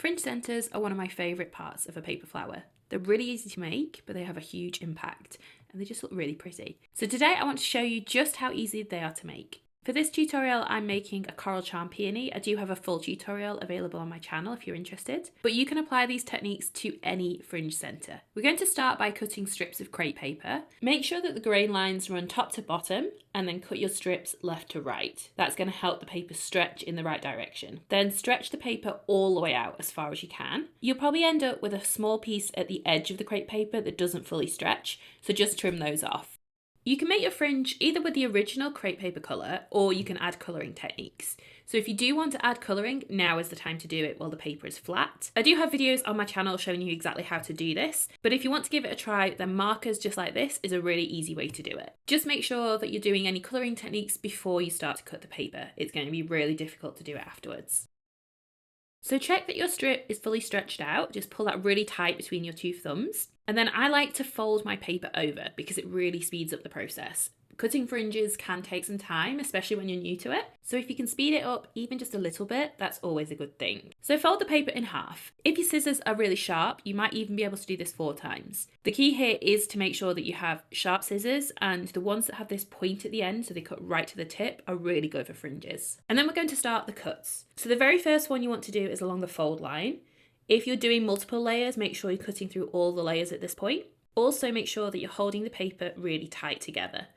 Fringe centres are one of my favourite parts of a paper flower. They're really easy to make, but they have a huge impact, and they just look really pretty. So today I want to show you just how easy they are to make. For this tutorial, I'm making a coral charm peony. I do have a full tutorial available on my channel if you're interested, but you can apply these techniques to any fringe centre. We're going to start by cutting strips of crepe paper. Make sure that the grain lines run top to bottom, and then cut your strips left to right. That's going to help the paper stretch in the right direction. Then stretch the paper all the way out as far as you can. You'll probably end up with a small piece at the edge of the crepe paper that doesn't fully stretch, so just trim those off. You can make your fringe either with the original crepe paper colour, or you can add colouring techniques. So if you do want to add colouring, now is the time to do it while the paper is flat. I do have videos on my channel showing you exactly how to do this, but if you want to give it a try, then markers just like this is a really easy way to do it. Just make sure that you're doing any colouring techniques before you start to cut the paper. It's going to be really difficult to do it afterwards. So check that your strip is fully stretched out, just pull that really tight between your two thumbs. And then I like to fold my paper over because it really speeds up the process. Cutting fringes can take some time, especially when you're new to it. So if you can speed it up even just a little bit, that's always a good thing. So fold the paper in half. If your scissors are really sharp, you might even be able to do this 4 times. The key here is to make sure that you have sharp scissors, and the ones that have this point at the end, so they cut right to the tip, are really good for fringes. And then we're going to start the cuts. So the very first one you want to do is along the fold line. If you're doing multiple layers, make sure you're cutting through all the layers at this point. Also make sure that you're holding the paper really tight together.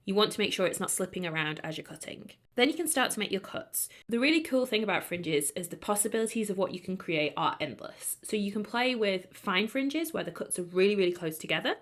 You want to make sure it's not slipping around as you're cutting. Then you can start to make your cuts. The really cool thing about fringes is the possibilities of what you can create are endless. So you can play with fine fringes where the cuts are really, really close together,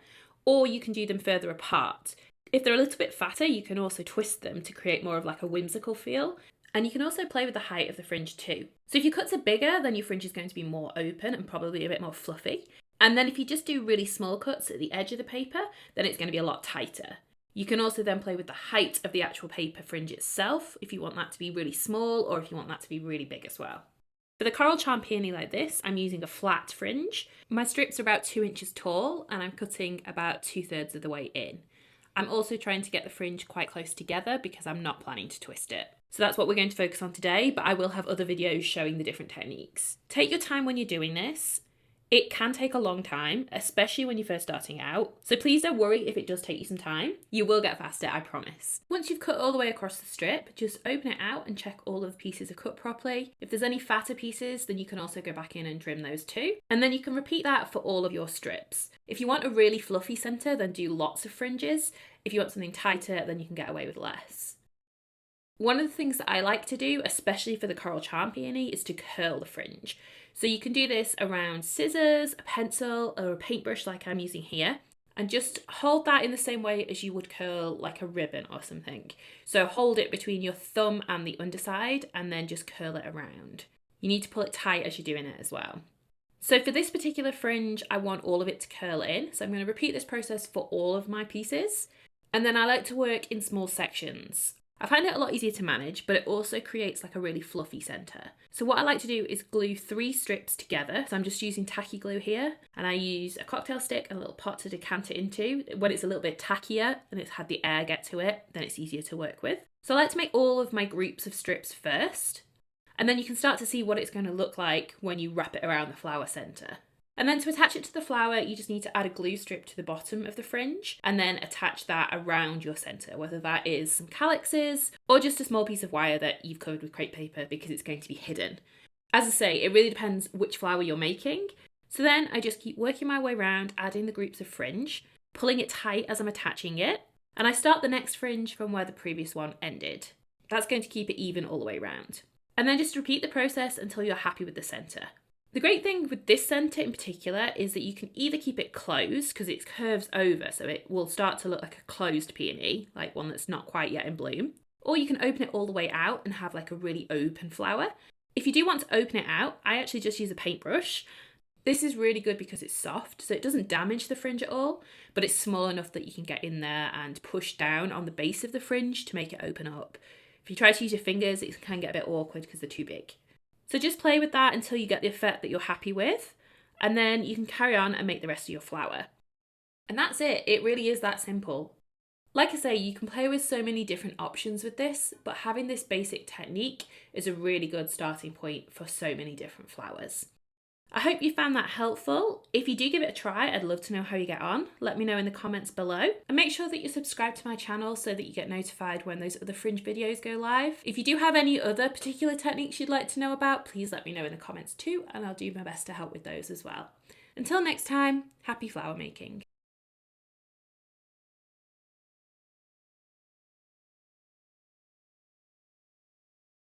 or you can do them further apart. If they're a little bit fatter, you can also twist them to create more of like a whimsical feel. And you can also play with the height of the fringe too. So if your cuts are bigger, then your fringe is going to be more open and probably a bit more fluffy. And then if you just do really small cuts at the edge of the paper, then it's going to be a lot tighter. You can also then play with the height of the actual paper fringe itself, if you want that to be really small or if you want that to be really big as well. For the coral charm peony like this, I'm using a flat fringe. My strips are about 2 inches tall and I'm cutting about 2/3 of the way in. I'm also trying to get the fringe quite close together because I'm not planning to twist it. So that's what we're going to focus on today, but I will have other videos showing the different techniques. Take your time when you're doing this. It can take a long time, especially when you're first starting out. So please don't worry if it does take you some time. You will get faster, I promise. Once you've cut all the way across the strip, just open it out and check all of the pieces are cut properly. If there's any fatter pieces, then you can also go back in and trim those too. And then you can repeat that for all of your strips. If you want a really fluffy centre, then do lots of fringes. If you want something tighter, then you can get away with less. One of the things that I like to do, especially for the coral charm peony, is to curl the fringe. So you can do this around scissors, a pencil, or a paintbrush like I'm using here, and just hold that in the same way as you would curl like a ribbon or something. So hold it between your thumb and the underside and then just curl it around. You need to pull it tight as you're doing it as well. So for this particular fringe, I want all of it to curl in. So I'm going to repeat this process for all of my pieces. And then I like to work in small sections. I find it a lot easier to manage, but it also creates like a really fluffy centre. So what I like to do is glue 3 strips together. So I'm just using tacky glue here, and I use a cocktail stick and a little pot to decant it into. When it's a little bit tackier and it's had the air get to it, then it's easier to work with. So I like to make all of my groups of strips first, and then you can start to see what it's going to look like when you wrap it around the flower centre. And then to attach it to the flower, you just need to add a glue strip to the bottom of the fringe and then attach that around your centre, whether that is some calyxes or just a small piece of wire that you've covered with crepe paper because it's going to be hidden. As I say, it really depends which flower you're making. So then I just keep working my way around, adding the groups of fringe, pulling it tight as I'm attaching it, and I start the next fringe from where the previous one ended. That's going to keep it even all the way around. And then just repeat the process until you're happy with the centre. The great thing with this centre in particular is that you can either keep it closed because it curves over, so it will start to look like a closed peony, like one that's not quite yet in bloom, or you can open it all the way out and have like a really open flower. If you do want to open it out, I actually just use a paintbrush. This is really good because it's soft, so it doesn't damage the fringe at all, but it's small enough that you can get in there and push down on the base of the fringe to make it open up. If you try to use your fingers, it can get a bit awkward because they're too big. So just play with that until you get the effect that you're happy with, and then you can carry on and make the rest of your flower. And that's it. It really is that simple. Like I say, you can play with so many different options with this, but having this basic technique is a really good starting point for so many different flowers. I hope you found that helpful. If you do give it a try, I'd love to know how you get on. Let me know in the comments below. And make sure that you subscribe to my channel so that you get notified when those other Fringe videos go live. If you do have any other particular techniques you'd like to know about, please let me know in the comments too, and I'll do my best to help with those as well. Until next time, happy flower making.